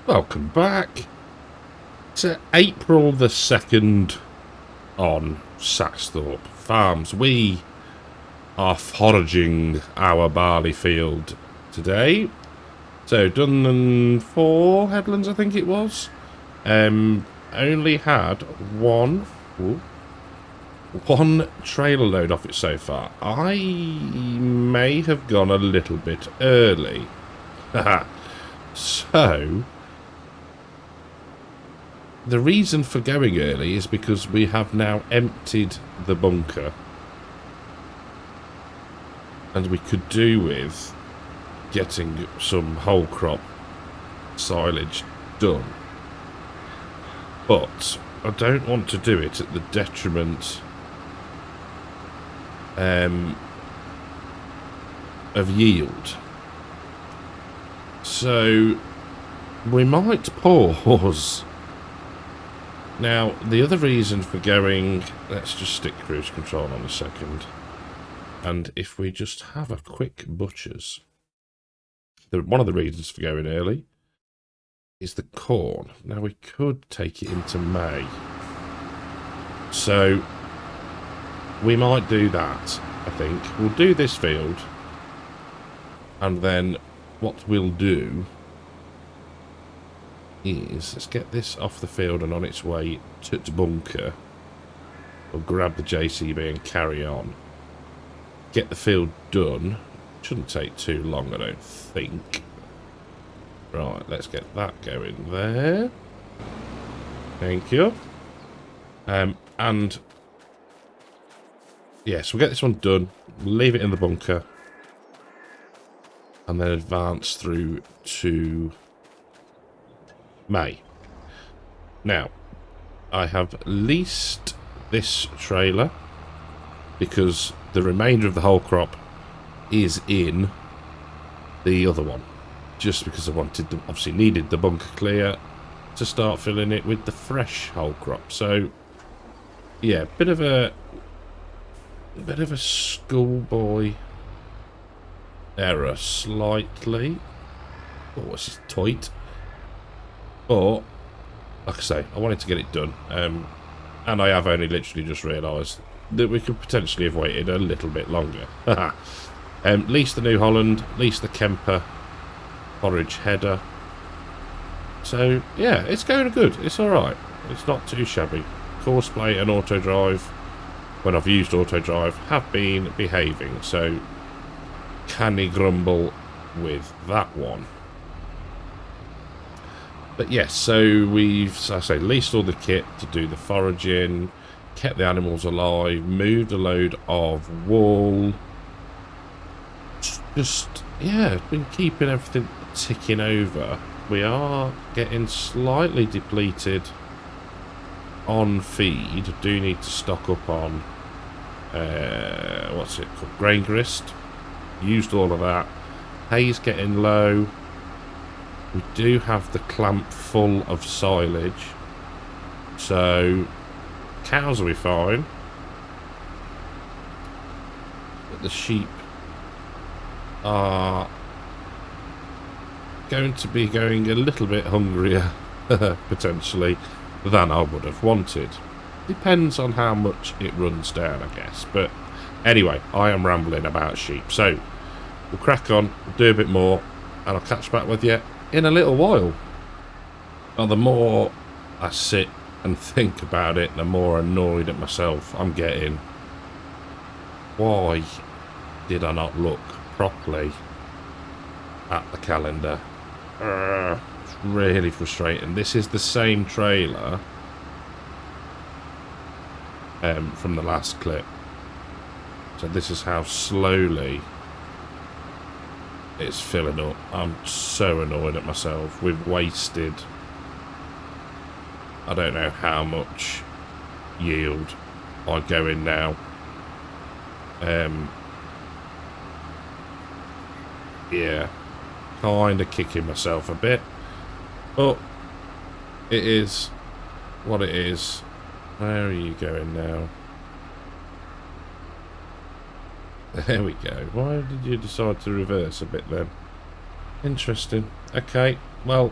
Welcome back to April the 2nd on Saxthorpe Farms. We are foraging our barley field today. So done 4 headlands, I think it was. Only had one trailer load off it so far. I may have gone a little bit early. So the reason for going early is because we have now emptied the bunker, and we could do with getting some whole crop silage done, but I don't want to do it at the detriment of yield. So we might pause. Now, the other reason for going... Let's just stick cruise control on a second. And if we just have a quick butcher's... One of the reasons for going early is the corn. Now, we could take it into May. So, we might do that, I think. We'll do this field. And then what we'll do is, let's get this off the field and on its way to its bunker. We'll grab the JCB and carry on. Get the field done. Shouldn't take too long, I don't think. Right, let's get that going there. Thank you. And yes, we'll get this one done. Leave it in the bunker. And then advance through to May. Now, I have leased this trailer because the remainder of the whole crop is in the other one. Just because I wanted to, obviously needed the bunker clear to start filling it with the fresh whole crop. So, yeah, bit of a schoolboy error, slightly. Oh, this is tight. But, like I say, I wanted to get it done. And I have only literally just realised that we could potentially have waited a little bit longer. Lease the New Holland, lease the Kemper forage header. So, yeah, it's going good. It's alright. It's not too shabby. Course play and auto drive, when I've used auto drive, have been behaving. So, can he grumble with that one? But yes, so we've, as I say, leased all the kit to do the foraging, kept the animals alive, moved a load of wool. Just, yeah, been keeping everything ticking over. We are getting slightly depleted on feed. Do need to stock up on, what's it called, grain grist. Used all of that. Hay's getting low. We do have the clamp full of silage, so cows will be fine, but the sheep are going to be going a little bit hungrier potentially than I would have wanted. Depends on how much it runs down, I guess. But anyway, I am rambling about sheep, so we'll crack on, we'll do a bit more, and I'll catch back with you in a little while. Well, the more I sit and think about it, the more annoyed at myself I'm getting. Why did I not look properly at the calendar? It's really frustrating. This is the same trailer from the last clip. So this is how slowly it's filling up. I'm so annoyed at myself. We've wasted, I don't know how much yield I go in now. Yeah, kind of kicking myself a bit, but it is what it is. Where are you going now? There we go. Why did you decide to reverse a bit then? Interesting. Okay, well,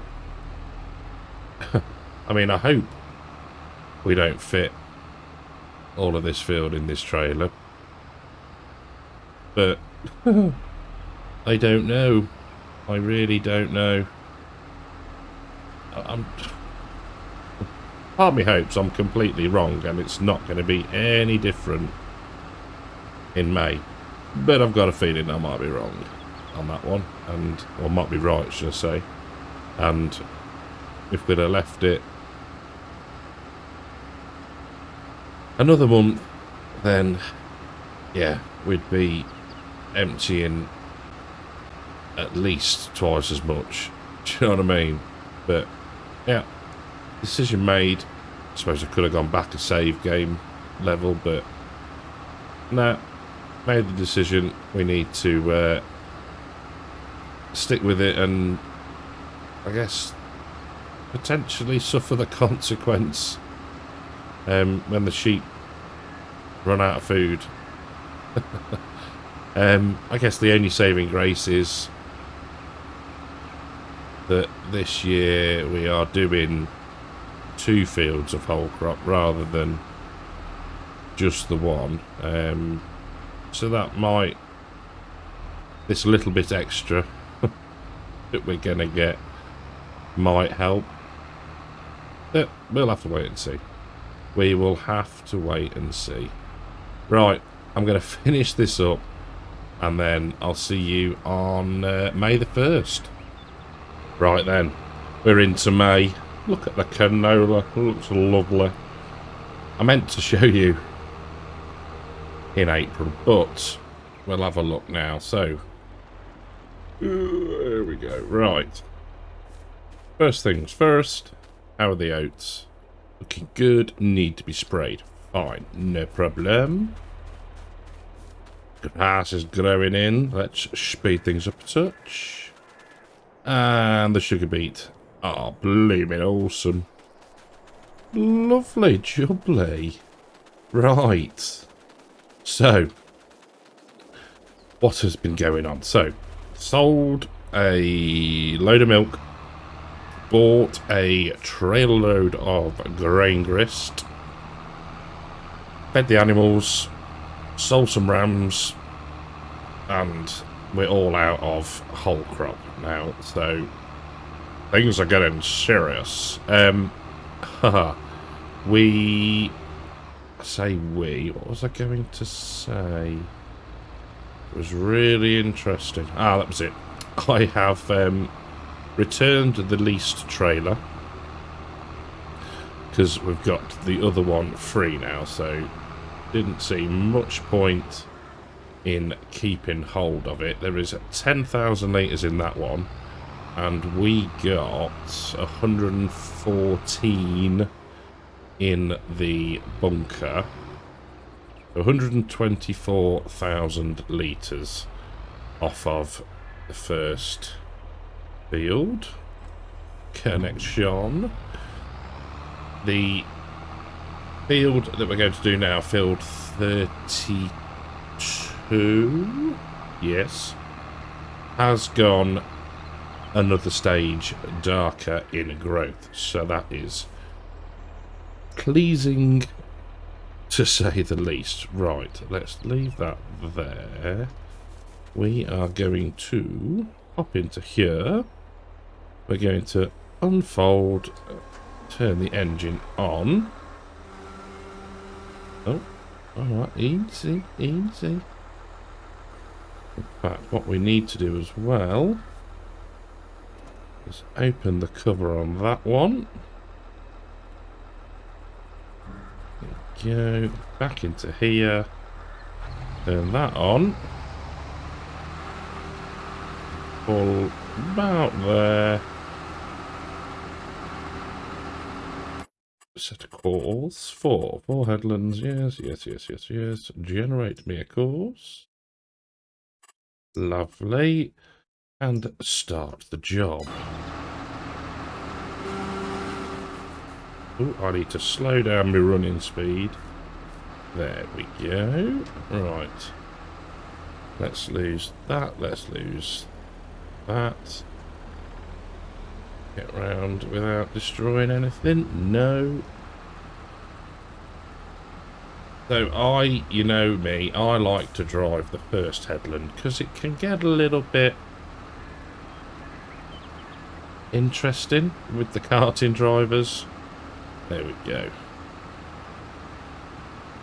I mean, I hope we don't fit all of this field in this trailer. But I don't know. I really don't know. Part of me hopes I'm completely wrong and it's not going to be any different in May. But I've got a feeling I might be wrong on that one. Or might be right, should I say. And if we'd have left it another month, then yeah, we'd be emptying at least twice as much. Do you know what I mean? But yeah, decision made. I suppose I could have gone back a save game level, but no, made the decision. We need to stick with it and I guess potentially suffer the consequence when the sheep run out of food. I guess the only saving grace is that this year we are doing 2 fields of whole crop rather than just the one. So that might, this little bit extra that we're gonna get might help. But we'll have to wait and see. We will have to wait and see. Right, I'm going to finish this up and then I'll see you on May the 1st. Right then, we're into May. Look at the canola, it looks lovely. I meant to show you in April, but we'll have a look now. So, there we go. Right. First things first, how are the oats? Looking good, need to be sprayed. Fine, no problem. Grass is growing in. Let's speed things up a touch. And the sugar beet. Oh, blooming awesome. Lovely jubbly. Right. So, what has been going on? So, sold a load of milk. Bought a trailer load of grain grist. Fed the animals. Sold some rams. And we're all out of whole crop now. So things are getting serious. What was I going to say? It was really interesting. Ah, that was it. I have returned the leased trailer because we've got the other one free now, so didn't see much point in keeping hold of it. There is 10,000 litres in that one and we got 114 in the bunker. 124,000 litres off of the first field connection. The field that we're going to do now, field 32, yes, has gone another stage darker in growth, so that is pleasing to say the least. Right, let's leave that there. We are going to hop into here. We're going to unfold, turn the engine on. Oh, alright, easy, easy. In fact, what we need to do as well is open the cover on that one. There we go, back into here, turn that on. Pull about there. Set of course. Four headlands. Yes. Generate me a course. Lovely. And start the job. Oh, I need to slow down my running speed. There we go. Right. Let's lose that. Let's lose that. Get round without destroying anything. No. So you know me, I like to drive the first headland because it can get a little bit interesting with the karting drivers. There we go.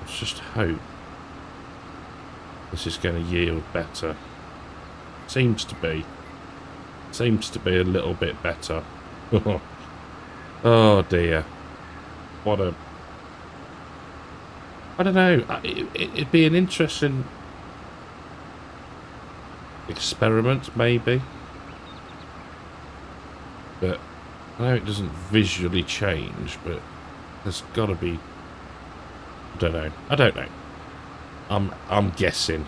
Let's just hope this is going to yield better. Seems to be. Seems to be a little bit better. Oh dear. What a... I don't know. It'd be an interesting experiment, maybe. But I know it doesn't visually change, but there's got to be... I don't know. I don't know. I'm guessing,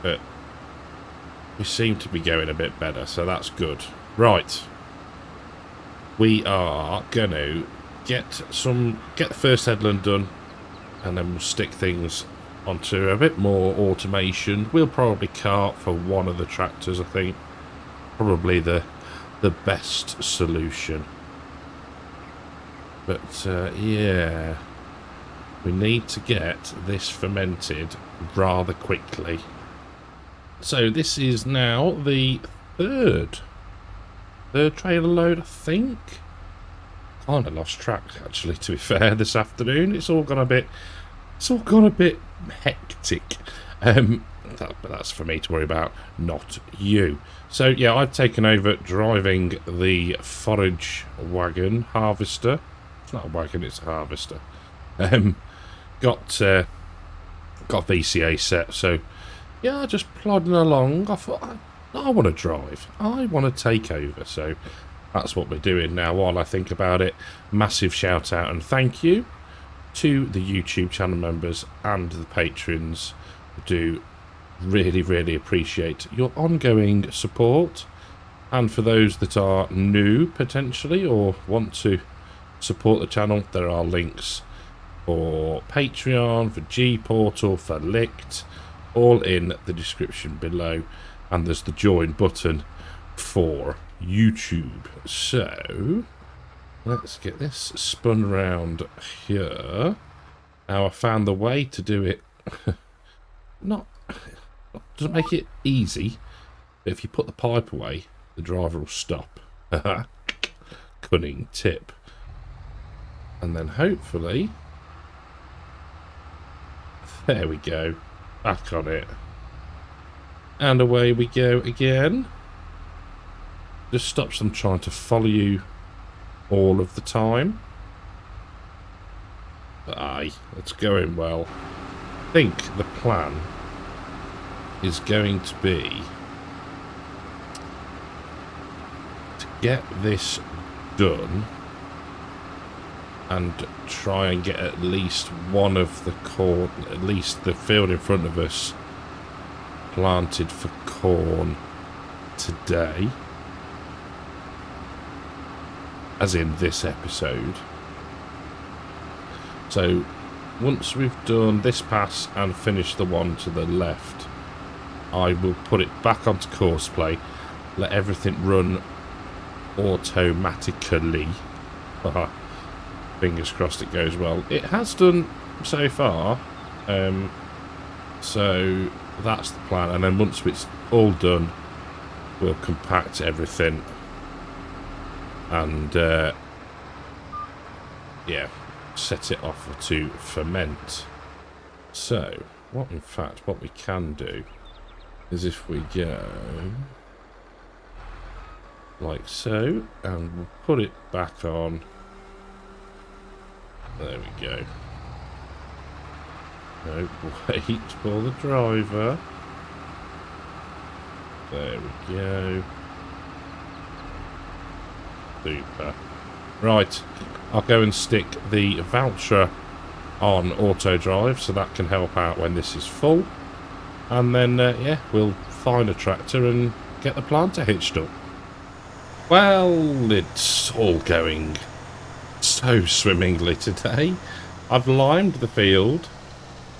but we seem to be going a bit better, so that's good. Right. We are going to get the first headland done, and then we'll stick things onto a bit more automation. We'll probably cart for one of the tractors, I think. Probably the best solution. But yeah, we need to get this fermented rather quickly. So this is now the third trailer load, I think. Kind of lost track, actually, to be fair, this afternoon. It's all gone a bit hectic. But that's for me to worry about, not you. So yeah, I've taken over driving the forage wagon harvester. It's not a wagon, it's a harvester. Got VCA set, so yeah, just plodding along. I thought I want to drive. I want to take over, so that's what we're doing now while I think about it. Massive shout out and thank you to the YouTube channel members and the patrons who do really appreciate your ongoing support. And for those that are new potentially or want to support the channel, there are links for Patreon, for gportal, for Licht, all in the description below, and there's the join button for YouTube. So let's get this spun round here. Now I found the way to do it doesn't make it easy, but if you put the pipe away, the driver will stop. Cunning tip. And then hopefully, there we go, back on it, and away we go again. Just stops them trying to follow you all of the time. But aye, it's going well. I think the plan is going to be to get this done and try and get at least one of the corn, at least the field in front of us, planted for corn today, as in this episode. So once we've done this pass and finished the one to the left, I will put it back onto courseplay, let everything run automatically. Fingers crossed it goes well. It has done so far, so that's the plan. And then once it's all done, we'll compact everything and yeah, set it off to ferment. So what we can do is if we go like so, and we'll put it back on. There we go. No, wait for the driver. There we go. Super. Right, I'll go and stick the voucher on auto drive so that can help out when this is full. And then, yeah, we'll find a tractor and get the planter hitched up. Well, it's all going so swimmingly today. I've limed the field,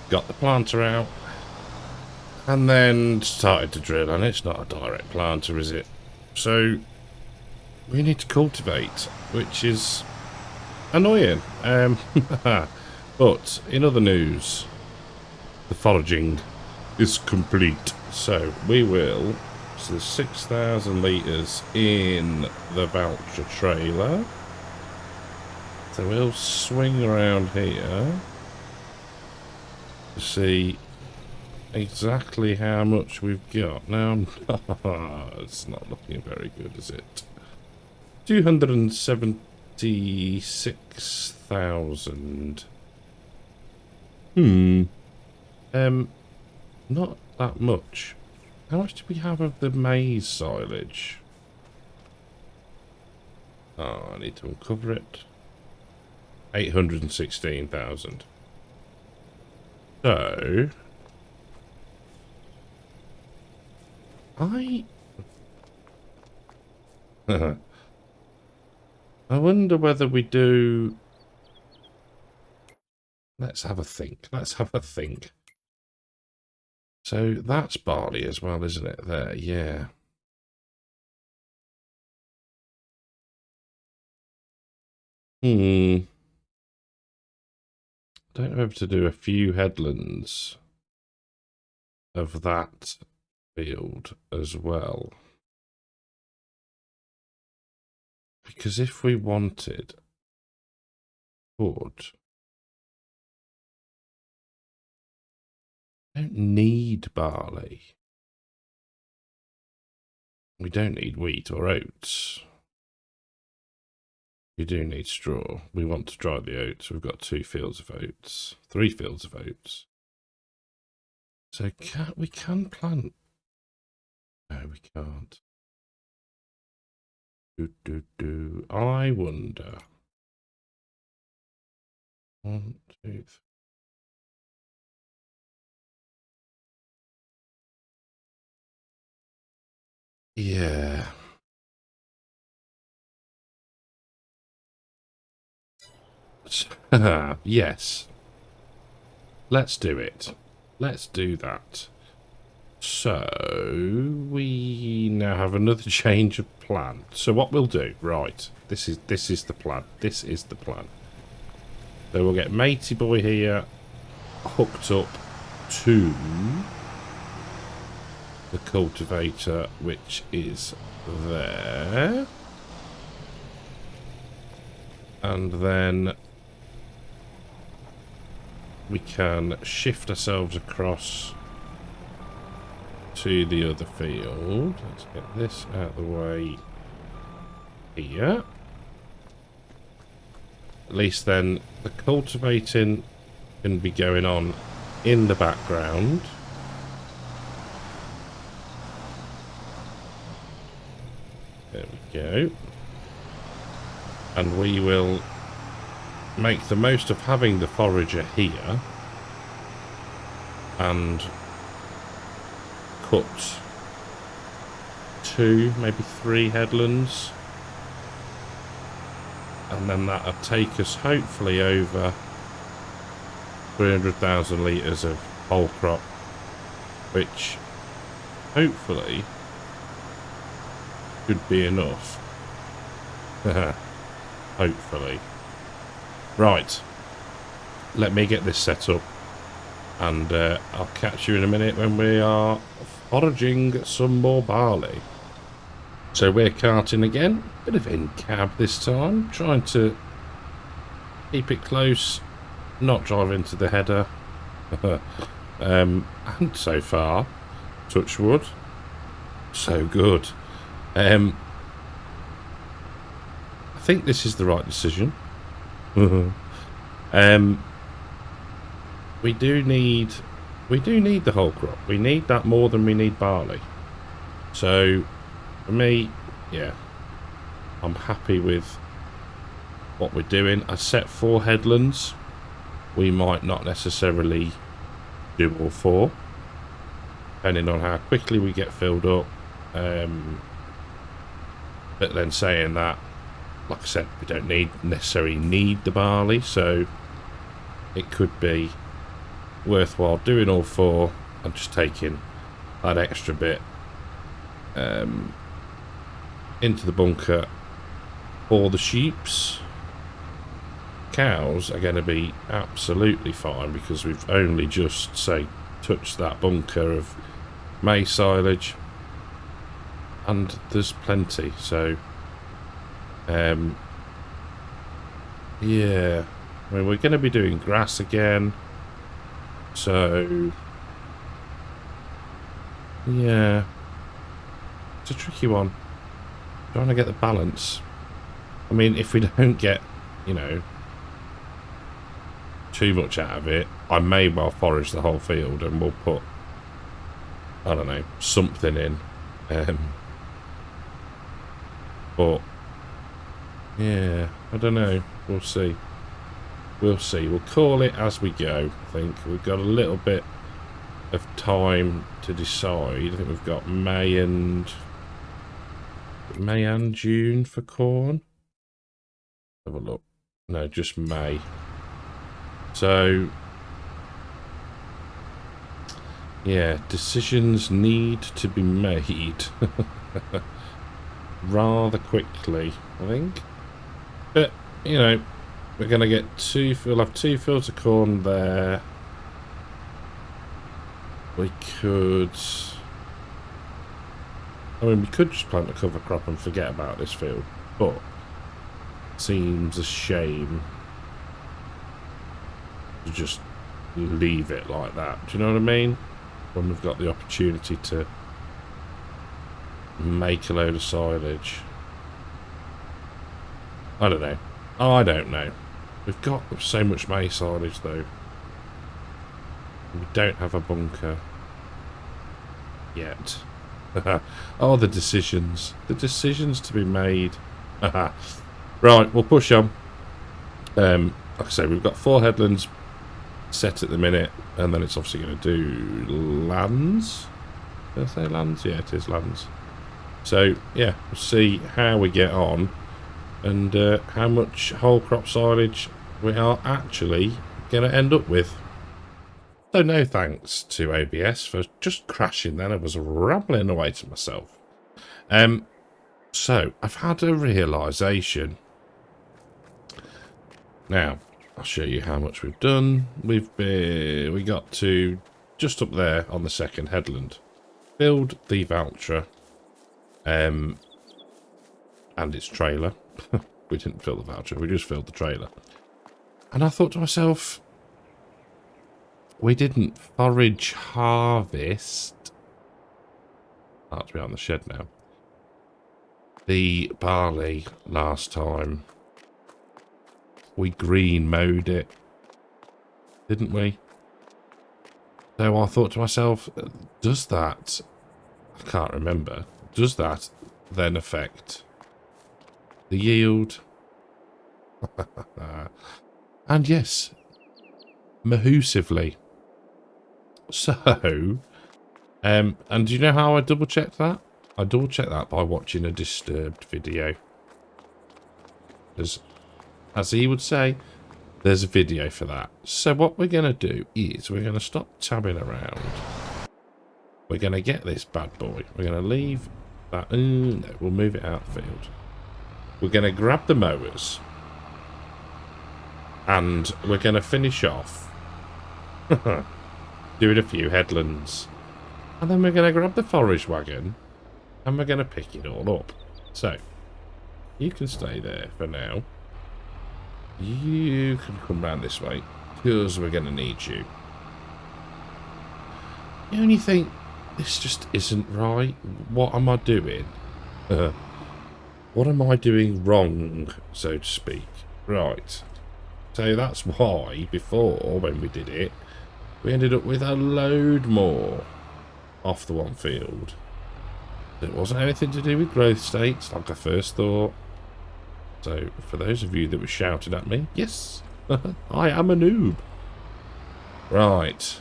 got the planter out, and then started to drill. And it's not a direct planter, is it? So we need to cultivate, which is annoying. But in other news, the foraging is complete. So we will. So there's 6,000 litres in the voucher trailer. So we'll swing around here to see exactly how much we've got. Now, it's not looking very good, is it? 276,000. Not that much. How much do we have of the maize silage? Oh, I need to uncover it. 816,000. So I wonder whether we do. Let's have a think. Let's have a think. So that's barley as well, isn't it? There, yeah. Don't know if to do a few headlands of that field as well. Because if we wanted, would. Don't need barley. We don't need wheat or oats. We do need straw. We want to dry the oats. We've got 2 fields of oats. 3 fields of oats. So we can plant. No, we can't. I wonder. 1, 2, 3. Yeah. Yes. Let's do it. Let's do that. So we now have another change of plan. So what we'll do, right? This is the plan. This is the plan. So we'll get Matey Boy here hooked up to the cultivator, which is there, and then we can shift ourselves across to the other field. Let's get this out of the way here. At least then the cultivating can be going on in the background. There we go. And we will make the most of having the forager here and cut 2, maybe 3 headlands, and then that'll take us hopefully over 300,000 litres of whole crop, which hopefully should be enough. Hopefully. Right, let me get this set up, and I'll catch you in a minute when we are foraging some more barley. So we're carting again, bit of in-cab this time, trying to keep it close, not drive into the header. And so far, touch wood, so good. I think this is the right decision. We do need the whole crop. We need that more than we need barley. So for me, yeah, I'm happy with what we're doing. I set 4 headlands. We might not necessarily do all 4, depending on how quickly we get filled up. But then saying that, like I said, we don't necessarily need the barley, so it could be worthwhile doing all 4 and just taking that extra bit into the bunker for the sheeps. Cows are going to be absolutely fine because we've only just, say, touched that bunker of maize silage, and there's plenty. So yeah, I mean, we're going to be doing grass again, so yeah, it's a tricky one, trying to get the balance. I mean, if we don't get, you know, too much out of it, I may well forage the whole field and we'll put, I don't know, something in. But yeah, I don't know. We'll see. We'll see. We'll call it as we go. I think we've got a little bit of time to decide. I think we've got May and June for corn. Have a look. No, just May. So yeah, decisions need to be made rather quickly, I think. But you know, we're gonna get we'll have 2 fields of corn there. We could, I mean, we could just plant a cover crop and forget about this field, but it seems a shame to just leave it like that. Do you know what I mean? When we've got the opportunity to make a load of silage. I don't know. I don't know. We've got so much maize silage though. We don't have a bunker yet. Oh, the decisions. The decisions to be made. Right, we'll push on. Like I say, we've got 4 headlands set at the minute, and then it's obviously going to do lands. Did I say lands? Yeah, it is lands. So yeah, we'll see how we get on and how much whole crop silage we are actually going to end up with. So no thanks to OBS for just crashing then. I was rambling away to myself. So I've had a realisation. Now I'll show you how much we've done. We got to just up there on the second headland. Filled the voucher and its trailer. We didn't fill the voucher, we just filled the trailer. And I thought to myself, we didn't forage harvest. I have to be out in the shed now. The barley last time. We green mowed it, didn't we? So I thought to myself, does that, I can't remember, does that then affect the yield? And yes, mahoosively. So, and do you know how I double checked that? I double checked that by watching a Disturbed video. As he would say, there's a video for that. So what we're going to do is we're going to stop tabbing around. We're going to get this bad boy. We're going to leave that. No, we'll move it out the field. We're going to grab the mowers. And we're going to finish off doing a few headlands. And then we're going to grab the forage wagon. And we're going to pick it all up. So, you can stay there for now. You can come round this way, because we're going to need you. The only thing, this just isn't right. What am I doing? What am I doing wrong, so to speak? Right. So that's why, before, when we did it, we ended up with a load more off the one field. It wasn't anything to do with growth states, like I first thought. So, for those of you that were shouting at me, yes, I am a noob. Right.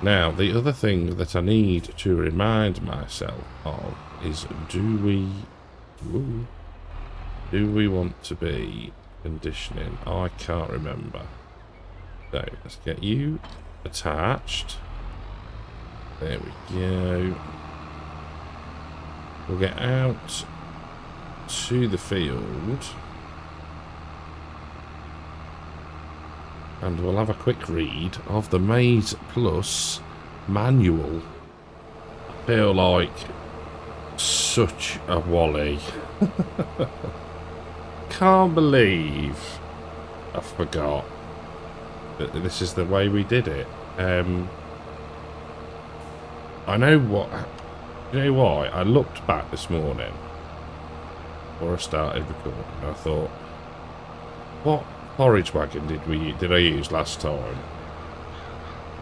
Now, the other thing that I need to remind myself of is, do we want to be conditioning? I can't remember. So, let's get you attached. There we go. We'll get out to the field. And we'll have a quick read of the Maize Plus manual. I feel like such a wally. Can't believe I forgot that this is the way we did it. I know what. You know why? I looked back this morning before I started recording. And I thought, what forage wagon did I use last time?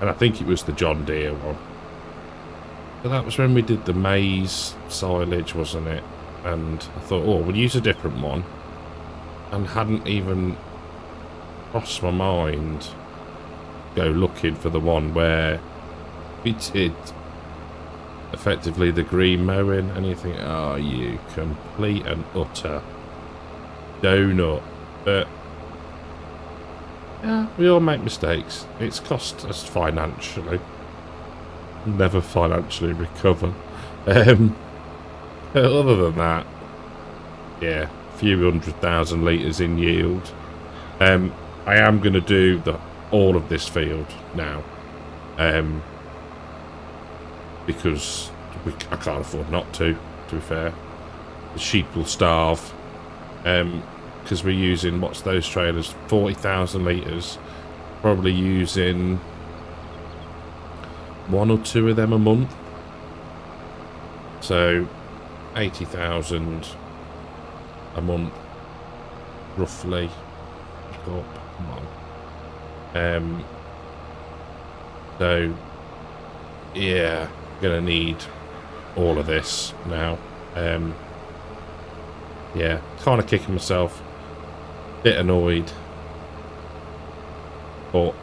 And I think it was the John Deere one. So that was when we did the maize silage, wasn't it? And I thought, oh, we'll use a different one. And hadn't even crossed my mind go looking for the one where we did effectively the green mowing, and you think, oh, you complete and utter donut. But yeah, we all make mistakes. It's cost us financially. Never financially recover. Other than that, yeah, a few 100,000 litres in yield. I am going to do all of this field now. Because I can't afford not to be fair. The sheep will starve. Because we're using, what's those trailers? 40,000 litres. Probably using 1 or 2 of them a month. So 80,000 a month, roughly. Oh, come on. So yeah, gonna need all of this now. Yeah, kind of kicking myself. Bit annoyed. But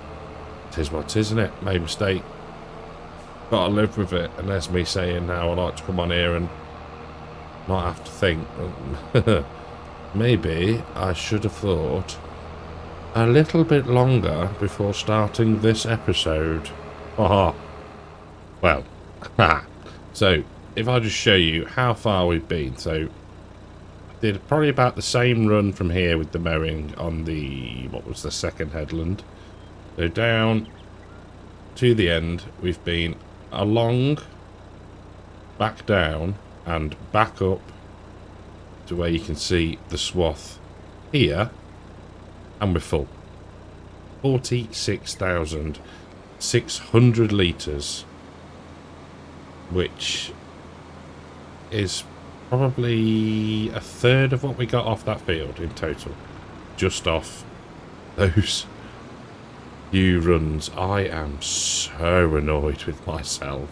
it is what it is, isn't it? Made a mistake. Gotta live with it. And there's me saying now I like to come on here and not have to think. Maybe I should have thought a little bit longer before starting this episode. Haha. Well, so if I just show you how far we've been. So I did probably about the same run from here with the mowing on the, what was the second headland. So down to the end, we've been along, back down, and back up to where you can see the swath here, and we're full. 46,600 litres, which is probably a third of what we got off that field in total, just off those few runs. I am so annoyed with myself.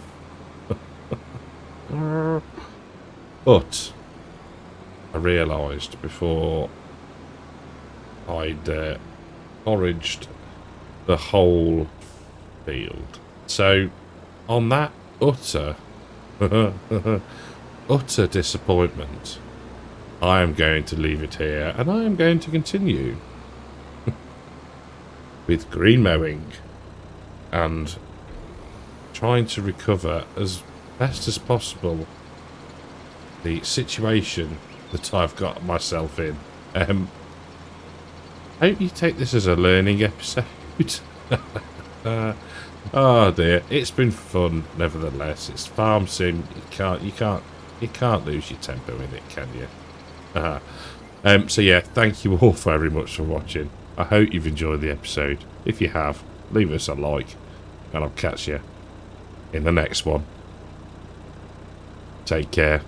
But I realised before I'd foraged the whole field. So on that utter utter disappointment, I am going to leave it here, and I am going to continue with green mowing and trying to recover as best as possible the situation that I've got myself in. I hope you take this as a learning episode. Oh dear, it's been fun nevertheless. It's farm sim. You can't lose your temper with it, can you? So yeah, thank you all very much for watching. I hope you've enjoyed the episode. If you have, leave us a like, and I'll catch you in the next one. Take care.